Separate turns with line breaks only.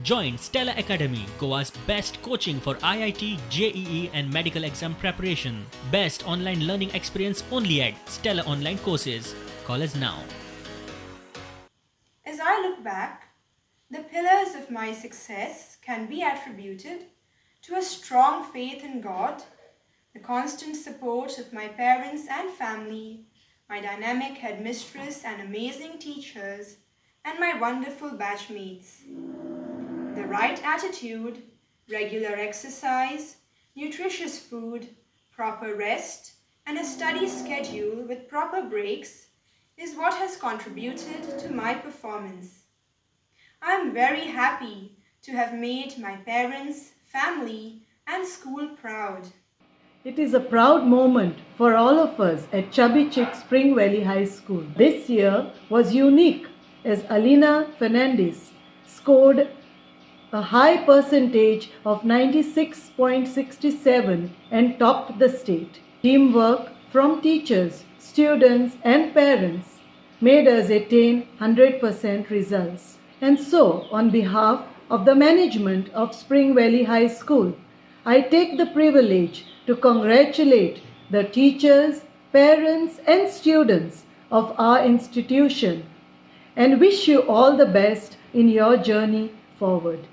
Join Stella Academy, Goa's best coaching for IIT, JEE and medical exam preparation. Best online learning experience only at Stella Online Courses. Call us now.
As I look back, the pillars of my success can be attributed to a strong faith in God, the constant support of my parents and family, my dynamic headmistress and amazing teachers, and my wonderful batchmates. The right attitude, regular exercise, nutritious food, proper rest, and a study schedule with proper breaks is what has contributed to my performance. I am very happy to have made my parents, family, and school proud.
It is a proud moment for all of us at Chubby Spring Valley High School. This year was unique as Allena Fernandes scored a high percentage of 96.67 and topped the state. Teamwork from teachers, students and parents made us attain 100% results. And so, on behalf of the management of Spring Valley High School, I take the privilege to congratulate the teachers, parents and students of our institution and wish you all the best in your journey forward.